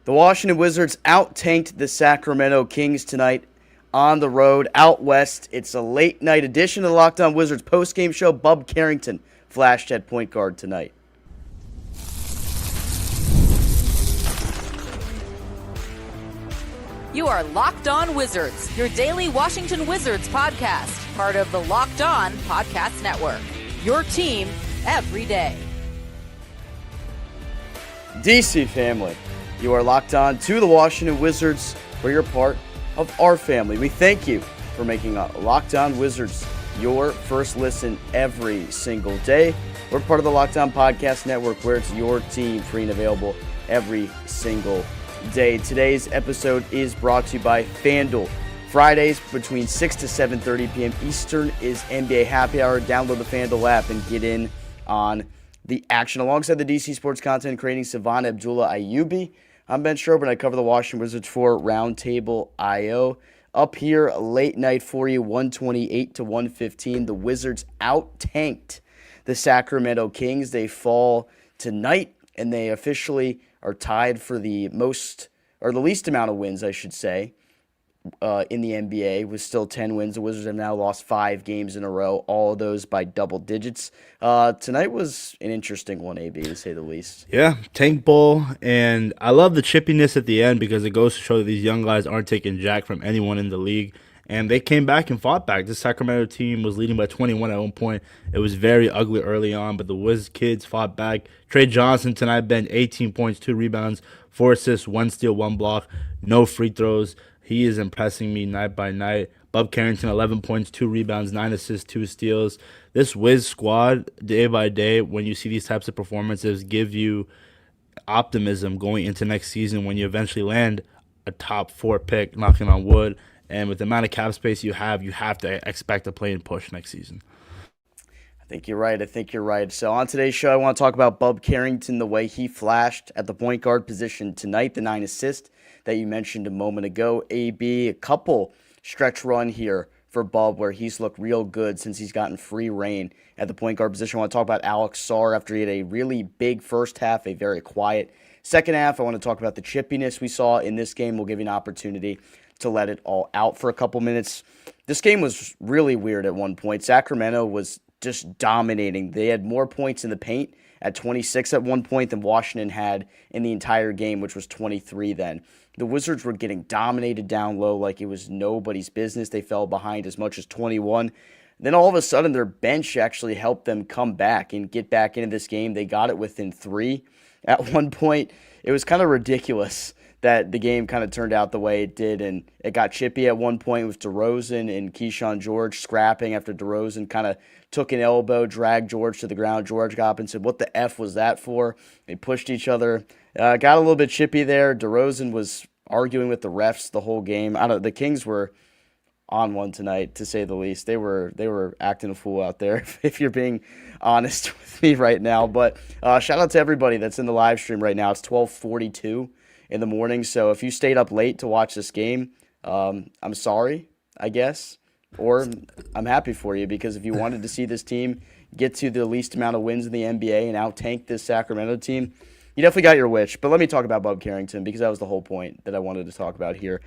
The Washington Wizards out-tanked the Sacramento Kings tonight on the road out west. It's a late-night edition of the Locked On Wizards post-game show. Bub Carrington flashed at point guard tonight. You are Locked On Wizards, your daily Washington Wizards podcast, part of the Locked On Podcast Network. Your team every day. DC family, you are locked on to the Washington Wizards, where you're part of our family. We thank you for making Locked On Wizards your first listen every single day. We're part of the Locked On Podcast Network, where it's your team, free and available every single day. Today's episode is brought to you by FanDuel. Fridays between 6 to 7:30 p.m. Eastern is NBA Happy Hour. Download the FanDuel app and get in on the action. Alongside the DC sports content creating Savannah Abdullah Ayubi, I'm Ben Strober, and I cover the Washington Wizards for Roundtable IO. Up here late night for you, 128 to 115. The Wizards out-tanked the Sacramento Kings. They fall tonight, and they officially are tied for the least amount of wins, I should say, in the NBA, with still 10 wins. The Wizards have now lost 5 games in a row, all of those by double digits. Tonight was an interesting one, AB, to say the least. Yeah, tank bowl, and I love the chippiness at the end because it goes to show that these young guys aren't taking jack from anyone in the league, and they came back and fought back. This Sacramento team was leading by 21 at one point. It was very ugly early on, but the Wiz kids fought back. Trey Johnson tonight been 18 points, 2 rebounds, 4 assists, 1 steal, 1 block, no free throws. He is impressing me night by night. Bub Carrington, 11 points, 2 rebounds, 9 assists, 2 steals. This Wiz squad, day by day, when you see these types of performances, give you optimism going into next season when you eventually land a top 4 pick, knocking on wood. And with the amount of cap space you have to expect a play and push next season. I think you're right. So on today's show, I want to talk about Bub Carrington, the way he flashed at the point guard position tonight, the 9 assists that you mentioned a moment ago. AB, a couple stretch run here for Bub where he's looked real good since he's gotten free reign at the point guard position. I want to talk about Alex Sarr after he had a really big first half, a very quiet second half. I want to talk about the chippiness we saw in this game. We'll give you an opportunity to let it all out for a couple minutes. This game was really weird at one point. Sacramento was just dominating. They had more points in the paint at 26 at one point than Washington had in the entire game, which was 23 then. The Wizards were getting dominated down low like it was nobody's business. They fell behind as much as 21. Then all of a sudden, their bench actually helped them come back and get back into this game. They got it within 3 at one point. It was kind of ridiculous that the game kind of turned out the way it did, and it got chippy at one point with DeRozan and Keyshawn George scrapping after DeRozan kind of took an elbow, dragged George to the ground. George got up and said, "What the F was that for?" They pushed each other. Got a little bit chippy there. DeRozan was arguing with the refs the whole game. The Kings were on one tonight, to say the least. They were acting a fool out there, if you're being honest with me right now. But shout out to everybody that's in the live stream right now. It's 12:42 in the morning, so if you stayed up late to watch this game, I'm sorry, I guess, or I'm happy for you, because if you wanted to see this team get to the least amount of wins in the NBA and out-tank this Sacramento team, you definitely got your wish. But let me talk about Bub Carrington, because that was the whole point that I wanted to talk about here.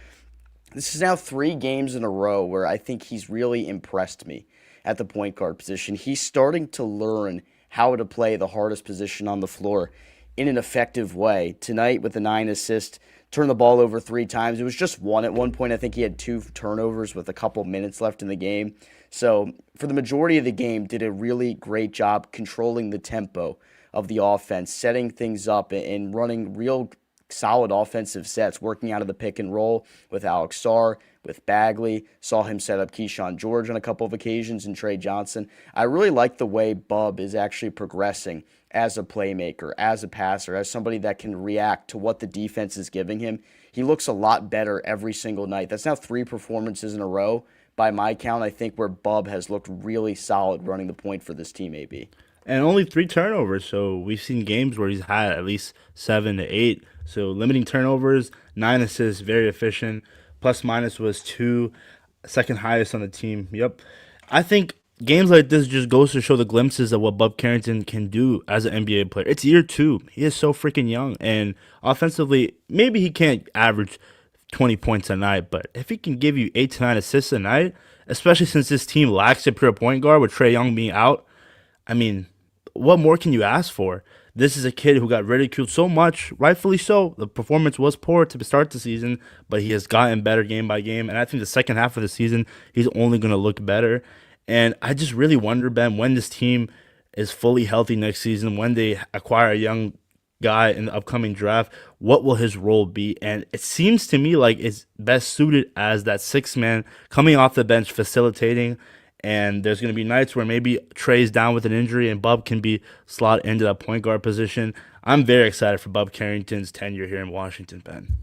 This is now 3 games in a row where I think he's really impressed me at the point guard position. He's starting to learn how to play the hardest position on the floor in an effective way. Tonight with the 9 assists, turned the ball over 3 times. It was just 1 at one point. I think he had 2 turnovers with a couple minutes left in the game. So for the majority of the game, did a really great job controlling the tempo of the offense, setting things up and running real solid offensive sets, working out of the pick and roll with Alex Sarr, with Bagley. Saw him set up Keyshawn George on a couple of occasions, and Trey Johnson. I really like the way Bub is actually progressing as a playmaker, as a passer, as somebody that can react to what the defense is giving him. He looks a lot better every single night. That's now 3 performances in a row, by my count, I think, where Bub has looked really solid running the point for this team, AB. And only 3 turnovers, so we've seen games where he's had at least 7 to 8. So limiting turnovers, 9 assists, very efficient. Plus minus was 2, second highest on the team. Yep. I think games like this just goes to show the glimpses of what Bub Carrington can do as an NBA player. It's year 2. He is so freaking young. And offensively, maybe he can't average 20 points a night, but if he can give you 8 to 9 assists a night, especially since this team lacks a pure point guard with Trey Young being out, I mean, what more can you ask for? This is a kid who got ridiculed so much, rightfully so. The performance was poor to start the season, but he has gotten better game by game. And I think the second half of the season, he's only going to look better. And I just really wonder, Ben, when this team is fully healthy next season, when they acquire a young guy in the upcoming draft, what will his role be? And it seems to me like it's best suited as that sixth man coming off the bench facilitating. And there's going to be nights where maybe Trey's down with an injury and Bub can be slotted into that point guard position. I'm very excited for Bub Carrington's tenure here in Washington, Ben.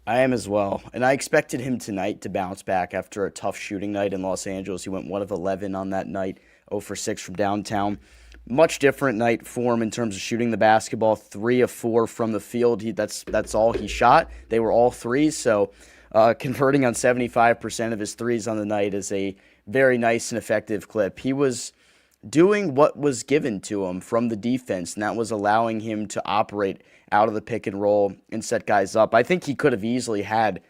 I am as well. And I expected him tonight to bounce back after a tough shooting night in Los Angeles. He went 1 of 11 on that night, 0 for 6 from downtown. Much different night for him in terms of shooting the basketball, 3 of 4 from the field. That's all he shot. They were all threes, so converting on 75% of his threes on the night is a very nice and effective clip. He was doing what was given to him from the defense, and that was allowing him to operate out of the pick and roll and set guys up. I think he could have easily had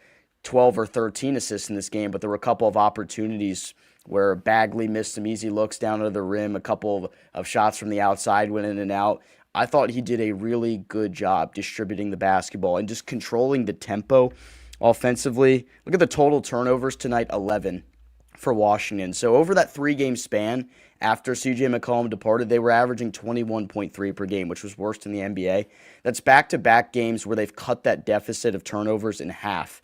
12 or 13 assists in this game, but there were a couple of opportunities where Bagley missed some easy looks down to the rim, a couple of shots from the outside went in and out. I thought he did a really good job distributing the basketball and just controlling the tempo offensively. Look at the total turnovers tonight, 11 for Washington. So over that 3-game span after C.J. McCollum departed, they were averaging 21.3 per game, which was worst in the NBA. That's back-to-back games where they've cut that deficit of turnovers in half.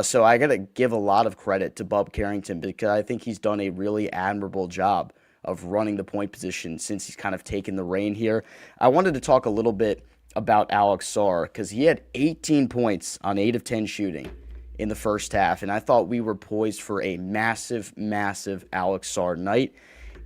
So I got to give a lot of credit to Bub Carrington because I think he's done a really admirable job of running the point position since he's kind of taken the reign here. I wanted to talk a little bit about Alex Sarr because he had 18 points on 8 of 10 shooting in the first half, and I thought we were poised for a massive, massive Alex Sarr night.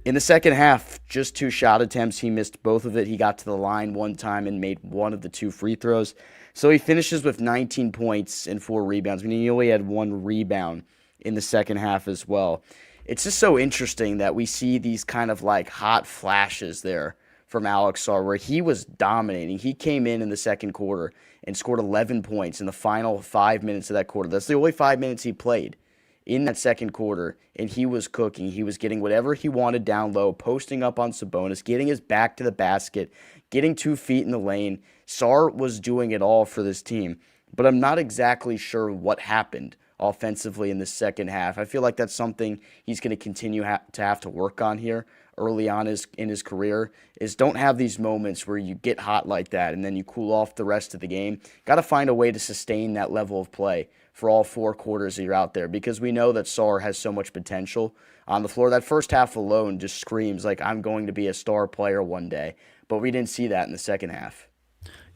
In the second half, just 2 shot attempts. He missed both of it. He got to the line 1 time and made 1 of the 2 free throws. So he finishes with 19 points and 4 rebounds. I mean, he only had 1 rebound in the second half as well. It's just so interesting that we see these kind of like hot flashes there from Alex Sarr where he was dominating. He came in the second quarter and scored 11 points in the final 5 minutes of that quarter. That's the only 5 minutes he played in that second quarter, and he was cooking. He was getting whatever he wanted down low, posting up on Sabonis, getting his back to the basket, getting 2 feet in the lane. Sarr was doing it all for this team, but I'm not exactly sure what happened offensively in the second half. I feel like that's something he's going to continue to have to work on here early on in his career, is don't have these moments where you get hot like that and then you cool off the rest of the game. Got to find a way to sustain that level of play for all 4 quarters that you're out there because we know that Sarr has so much potential on the floor. That first half alone just screams like I'm going to be a star player one day, but we didn't see that in the second half.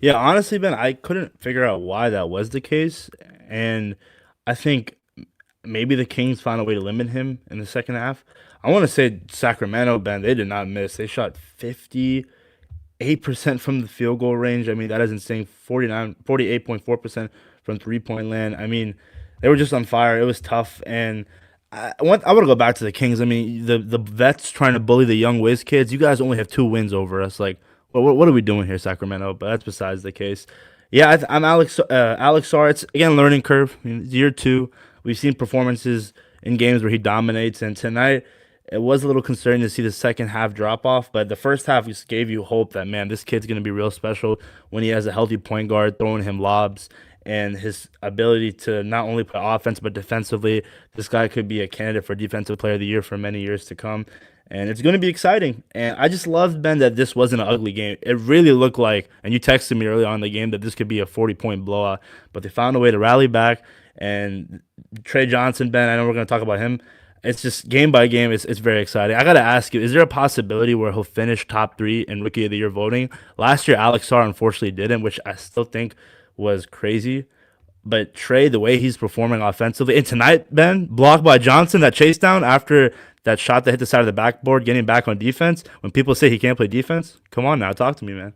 Yeah, honestly, Ben, I couldn't figure out why that was the case, and I think maybe the Kings found a way to limit him in the second half. I want to say Sacramento, Ben, they did not miss. They shot 58% from the field goal range. I mean, that is insane. 48.4% from three-point land. I mean, they were just on fire. It was tough, and I want to go back to the Kings. I mean, the vets trying to bully the young whiz kids. You guys only have 2 wins over us. Like, what are we doing here, Sacramento? But that's besides the case. Yeah, I'm Alex Sarr. It's, again, learning curve. I mean, it's year 2. We've seen performances in games where he dominates, and tonight it was a little concerning to see the second half drop off, but the first half just gave you hope that, man, this kid's going to be real special when he has a healthy point guard throwing him lobs and his ability to not only play offense but defensively. This guy could be a candidate for Defensive Player of the Year for many years to come, and it's going to be exciting. And I just love, Ben, that this wasn't an ugly game. It really looked like, and you texted me early on in the game, that this could be a 40-point blowout, but they found a way to rally back. And Trey Johnson, Ben, I know we're going to talk about him. It's just game by game. It's very exciting. I got to ask you, is there a possibility where he'll finish top 3 in Rookie of the Year voting? Last year, Alex Sarr unfortunately didn't, which I still think was crazy. But Trey, the way he's performing offensively, and tonight, Ben, blocked by Johnson, that chase down after that shot that hit the side of the backboard, getting back on defense. When people say he can't play defense, come on now, talk to me, man.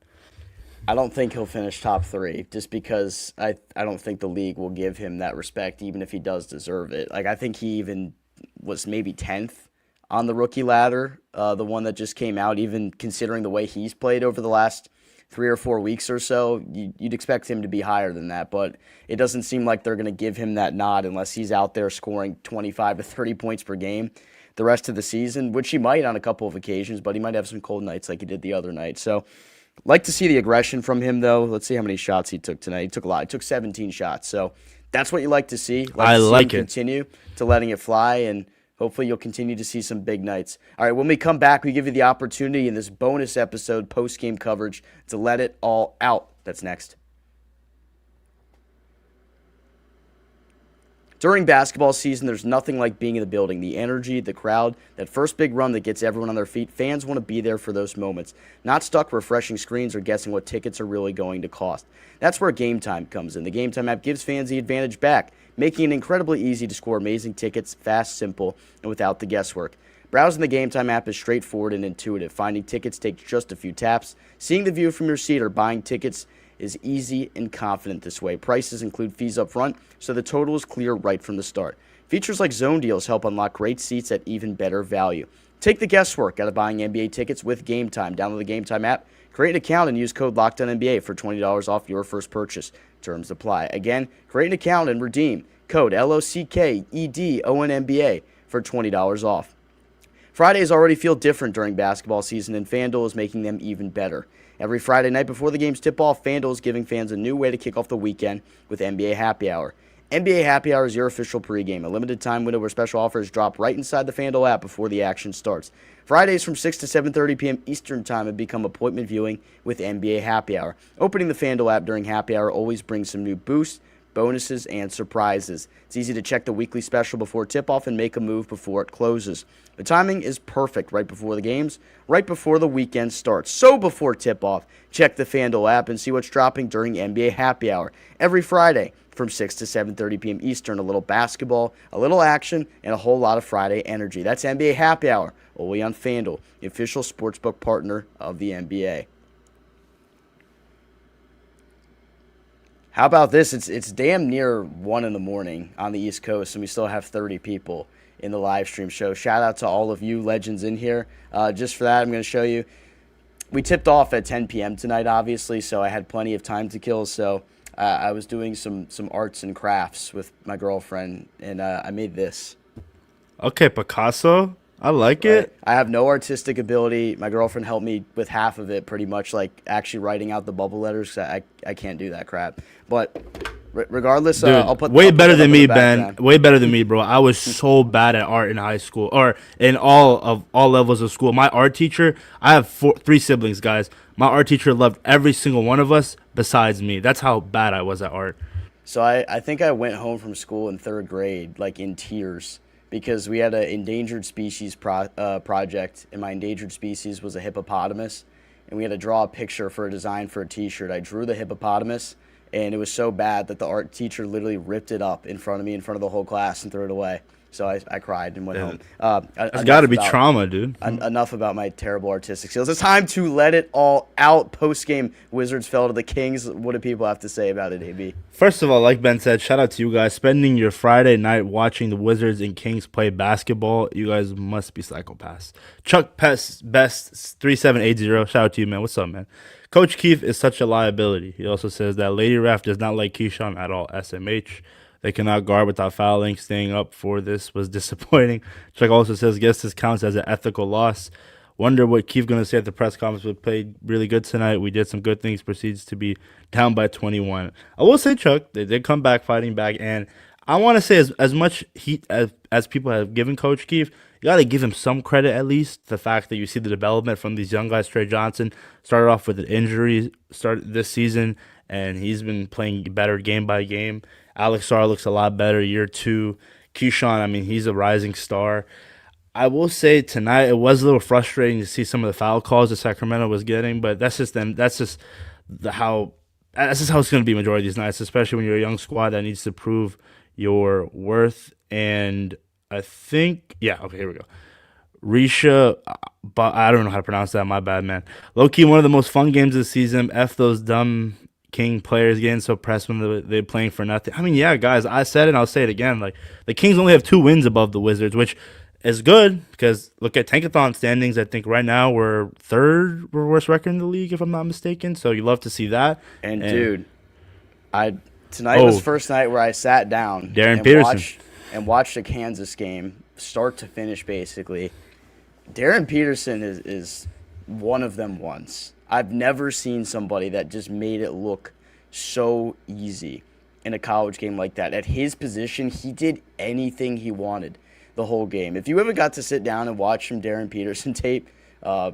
I don't think he'll finish top 3 just because I don't think the league will give him that respect even if he does deserve it. Like I think he even was maybe 10th on the rookie ladder, the one that just came out, even considering the way he's played over the last 3 or 4 weeks or so. You'd expect him to be higher than that, but it doesn't seem like they're going to give him that nod unless he's out there scoring 25 to 30 points per game the rest of the season, which he might on a couple of occasions, but he might have some cold nights like he did the other night. So like to see the aggression from him, though. Let's see how many shots he took tonight. He took a lot. He took 17 shots. So that's what you like to see. I like it. Continue to letting it fly, and hopefully you'll continue to see some big nights. All right, when we come back, we give you the opportunity in this bonus episode, post-game coverage, to let it all out. That's next. During basketball season, there's nothing like being in the building. The energy, the crowd, that first big run that gets everyone on their feet. Fans want to be there for those moments, not stuck refreshing screens or guessing what tickets are really going to cost. That's where Gametime comes in. The Gametime app gives fans the advantage back, making it incredibly easy to score amazing tickets, fast, simple, and without the guesswork. Browsing the Gametime app is straightforward and intuitive. Finding tickets takes just a few taps. Seeing the view from your seat or buying tickets is easy and confident this way. Prices include fees up front, so the total is clear right from the start. Features like zone deals help unlock great seats at even better value. Take the guesswork out of buying NBA tickets with Gametime. Download the Gametime app, create an account, and use code LOCKEDONNBA for $20 off your first purchase. Terms apply. Again, create an account and redeem code LOCKEDONNBA for $20 off. Fridays already feel different during basketball season, and FanDuel is making them even better. Every Friday night before the games tip off, FanDuel is giving fans a new way to kick off the weekend with NBA Happy Hour. NBA Happy Hour is your official pregame, a limited time window where special offers drop right inside the FanDuel app before the action starts. Fridays from 6 to 7:30 p.m. Eastern Time have become appointment viewing with NBA Happy Hour. Opening the FanDuel app during Happy Hour always brings some new boosts, bonuses, and surprises. It's easy to check the weekly special before tip-off and make a move before it closes. The timing is perfect right before the games, right before the weekend starts. So before tip-off, check the FanDuel app and see what's dropping during NBA Happy Hour. Every Friday from 6 to 7:30 p.m. Eastern, a little basketball, a little action, and a whole lot of Friday energy. That's NBA Happy Hour, only on FanDuel, the official sportsbook partner of the NBA. How about this? It's damn near 1 in the morning on the East Coast, and we still have 30 people in the live stream show. Shout out to all of you legends in here. Just for that, I'm going to show you. We tipped off at 10 p.m. tonight, obviously, so I had plenty of time to kill. So I was doing some arts and crafts with my girlfriend, and I made this. Okay, Picasso. I like it. I have no artistic ability. My girlfriend helped me with half of it, pretty much, like actually writing out the bubble letters. I can't do that crap. But regardless, Dude, I'll put way I'll put better that than up in me, the Ben. background. Way better than me, bro. I was so bad at art in high school, or in all levels of school. My art teacher, I have 3 siblings, guys. My art teacher loved every single one of us besides me. That's how bad I was at art. So I think I went home from school in 3rd grade, like in tears, because we had an endangered species project, and my endangered species was a hippopotamus, and we had to draw a picture for a design for a T-shirt. I drew the hippopotamus, and it was so bad that the art teacher literally ripped it up in front of me, in front of the whole class, and threw it away. So I cried and went home. It's got to be trauma, dude. Enough about my terrible artistic skills. It's time to let it all out. Post-game, Wizards fell to the Kings. What do people have to say about it, AB? First of all, like Ben said, shout out to you guys. Spending your Friday night watching the Wizards and Kings play basketball, you guys must be psychopaths. Chuck Best 3780, shout out to you, man. What's up, man? Coach Keefe is such a liability. He also says that Lady Ref does not like Keyshawn at all. SMH. They cannot guard without fouling. Staying up for this was disappointing. Chuck also says, guess this counts as an ethical loss. Wonder what Keefe going to say at the press conference. We played really good tonight. We did some good things. Proceeds to be down by 21. I will say, Chuck, they did come back fighting back. And I want to say as much heat as people have given Coach Keefe, you got to give him some credit at least. The fact that you see the development from these young guys. Trey Johnson started off with an injury started this season, and he's been playing better game by game. Alex Sarr looks a lot better year 2. Keyshawn, I mean, he's a rising star. I will say tonight it was a little frustrating to see some of the foul calls that Sacramento was getting, but that's just how it's going to be majority of these nights, especially when you're a young squad that needs to prove your worth. And I think, okay, here we go. Risha, but I don't know how to pronounce that. My bad, man. Low key, one of the most fun games of the season. F those dumb King players getting so pressed when they're playing for nothing. I mean, yeah, guys, I said it and I'll say it again. Like, the Kings only have 2 wins above the Wizards, which is good because look at Tankathon standings. I think right now we're worst record in the league, if I'm not mistaken. So you love to see that. And dude, tonight was the first night where I sat down and watched a Kansas game start to finish. Basically, Darren Peterson is one of them once. I've never seen somebody that just made it look so easy in a college game like that. At his position, he did anything he wanted the whole game. If you ever got to sit down and watch some Darren Peterson tape,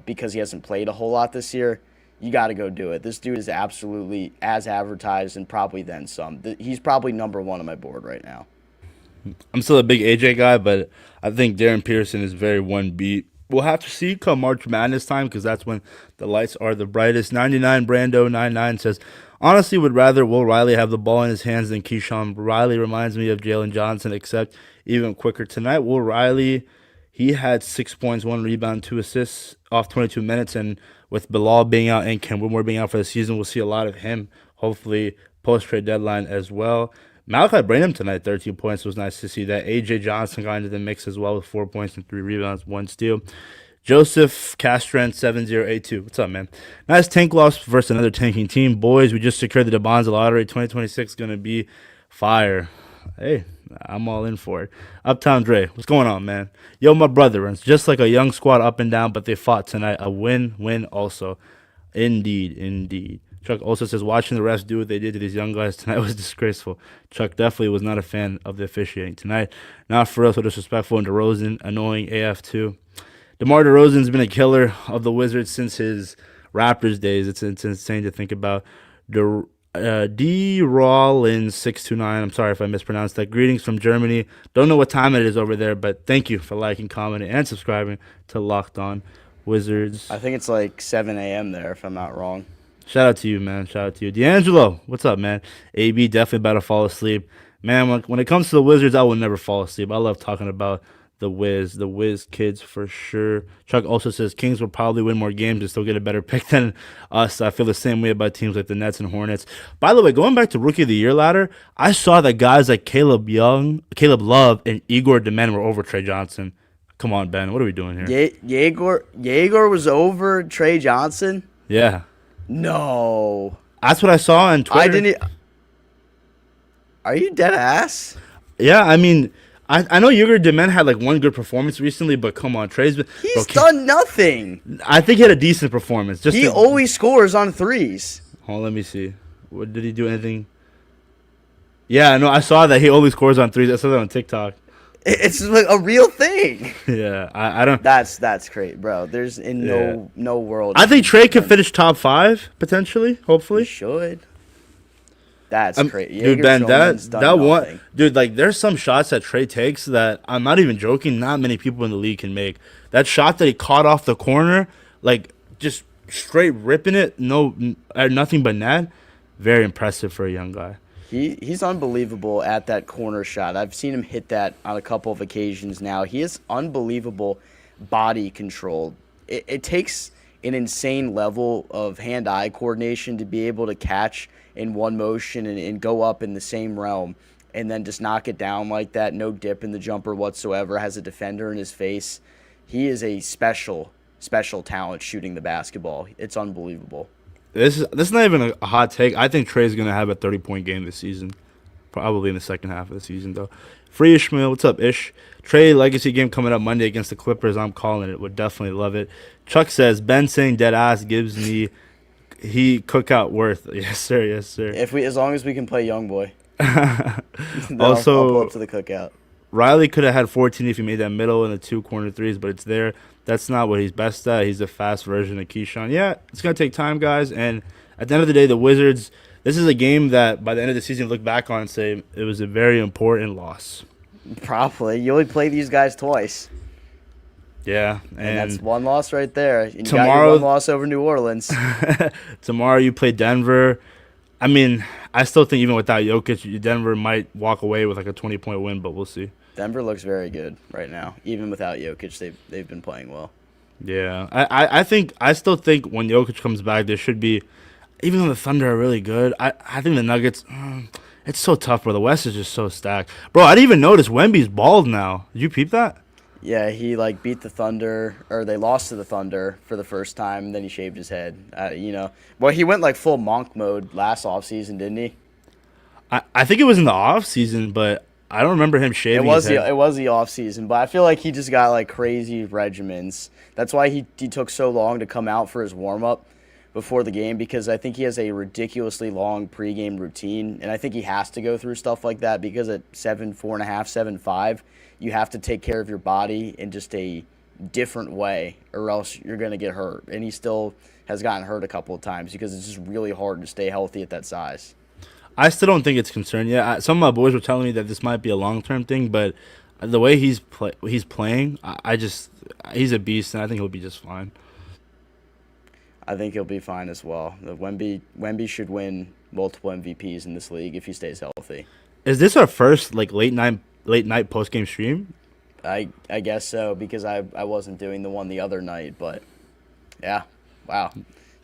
because he hasn't played a whole lot this year, you got to go do it. This dude is absolutely as advertised and probably then some. He's probably number one on my board right now. I'm still a big AJ guy, but I think Darren Peterson is very one beat. We'll have to see come March Madness time because that's when the lights are the brightest. 99 Brando 99 says, honestly, would rather Will Riley have the ball in his hands than Keyshawn. Riley reminds me of Jalen Johnson, except even quicker. Tonight, Will Riley, he had 6 points, 1 rebound, 2 assists off 22 minutes. And with Bilal being out and Ken Whitmore being out for the season, we'll see a lot of him, hopefully, post-trade deadline as well. Malachi Branham tonight, 13 points. It was nice to see that. A.J. Johnson got into the mix as well with 4 points and 3 rebounds, 1 steal. Joseph Castren, 7082. What's up, man? Nice tank loss versus another tanking team. Boys, we just secured the DeBonza lottery. 2026 is going to be fire. Hey, I'm all in for it. Uptown Dre, what's going on, man? Yo, my brother, it's just like a young squad up and down, but they fought tonight. A win-win also. Indeed. Chuck also says, watching the refs do what they did to these young guys tonight was disgraceful. Chuck definitely was not a fan of the officiating tonight. Not for us, so disrespectful, and DeRozan, annoying AF too. DeMar DeRozan's been a killer of the Wizards since his Raptors days. It's insane to think about. D. Rollins 629. I'm sorry if I mispronounced that. Greetings from Germany. Don't know what time it is over there, but thank you for liking, commenting, and subscribing to Locked On Wizards. I think it's like 7 a.m. there, if I'm not wrong. Shout out to you, man. Shout out to you. D'Angelo, what's up, man? AB definitely about to fall asleep. Man, when it comes to the Wizards, I will never fall asleep. I love talking about the Wiz kids for sure. Chuck also says Kings will probably win more games and still get a better pick than us. I feel the same way about teams like the Nets and Hornets. By the way, going back to Rookie of the Year ladder, I saw that guys like Caleb Love, and Igor Demen were over Trey Johnson. Come on, Ben. What are we doing here? Jaeger was over Trey Johnson? Yeah. No. That's what I saw on Twitter. Are you dead ass? Yeah, I mean, I know Igor Demen had like one good performance recently, but come on, Trey's been... He's done nothing. I think he had a decent performance. He always scores on threes. Hold on, let me see. What did he do? Anything? Yeah, no, I saw that he always scores on threes. I saw that on TikTok. It's like a real thing. Yeah, I don't... That's great, bro. There's no world... I think Trey could finish top 5, potentially, hopefully. He should. That's crazy. Dude, Ben, that one... Dude, like, there's some shots that Trey takes that, I'm not even joking, not many people in the league can make. That shot that he caught off the corner, like, just straight ripping it, nothing but net. Very impressive for a young guy. He's unbelievable at that corner shot. I've seen him hit that on a couple of occasions now. He has unbelievable body control. It takes an insane level of hand-eye coordination to be able to catch in one motion and go up in the same realm and then just knock it down like that. No dip in the jumper whatsoever. Has a defender in his face. He is a special talent shooting the basketball. It's unbelievable. This is not even a hot take. I think Trey's going to have a 30-point game this season. Probably in the second half of the season, though. Free Ishmael, what's up, Ish? Trey legacy game coming up Monday against the Clippers. I'm calling it. Would definitely love it. Chuck says, Ben saying dead ass gives me cookout worth. Yes, sir. Yes, sir. As long as we can play young boy. Also, I'll pull up to the cookout. Riley could have had 14 if he made that middle and the 2 corner threes, but it's there. That's not what he's best at. He's a fast version of Keyshawn. Yeah, it's going to take time, guys. And at the end of the day, the Wizards, this is a game that by the end of the season, look back on and say it was a very important loss. Probably. You only play these guys twice. Yeah. And that's one loss right there. And tomorrow, you got your one loss over New Orleans. Tomorrow you play Denver. I mean, I still think even without Jokic, Denver might walk away with like a 20-point win, but we'll see. Denver looks very good right now. Even without Jokic, they've been playing well. Yeah. I still think when Jokic comes back, there should be, even though the Thunder are really good, I think the Nuggets, it's so tough, bro. The West is just so stacked. Bro, I didn't even notice Wemby's bald now. Did you peep that? Yeah, he like beat the Thunder, or they lost to the Thunder for the first time, and then he shaved his head. Well, he went like full monk mode last offseason, didn't he? I think it was in the off season, but I don't remember him shaving his head. It was the off season, but I feel like he just got like crazy regimens. That's why he took so long to come out for his warm up before the game, because I think he has a ridiculously long pregame routine, and I think he has to go through stuff like that because at 7'4.5", 7'5", you have to take care of your body in just a different way, or else you're going to get hurt. And he still has gotten hurt a couple of times because it's just really hard to stay healthy at that size. I still don't think it's concerned yet. Some of my boys were telling me that this might be a long-term thing, but the way he's playing, he's a beast, and I think he'll be just fine. I think he'll be fine as well. Wemby should win multiple MVPs in this league if he stays healthy. Is this our first like late night post-game stream? I guess so, because I wasn't doing the one the other night, but yeah, wow.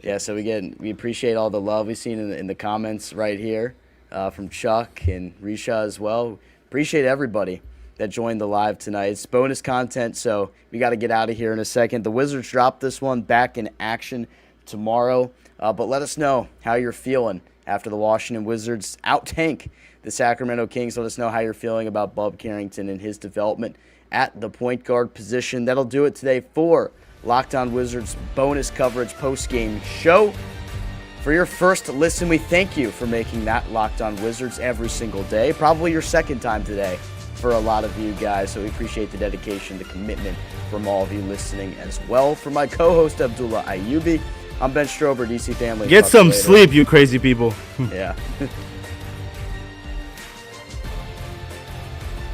Yeah, so we appreciate all the love we've seen in the comments right here from Chuck and Risha as well. Appreciate everybody that joined the live tonight. It's bonus content, so we got to get out of here in a second. The Wizards dropped this one back in action tomorrow, but let us know how you're feeling after the Washington Wizards out-tank the Sacramento Kings. Let us know how you're feeling about Bub Carrington and his development at the point guard position. That'll do it today for Locked On Wizards bonus coverage post-game show. For your first listen, we thank you for making that Locked On Wizards every single day. Probably your second time today for a lot of you guys, so we appreciate the dedication, the commitment from all of you listening as well. For my co-host, Abdullah Ayubi, I'm Ben Strober, DC Family. Get some sleep, you crazy people. Yeah.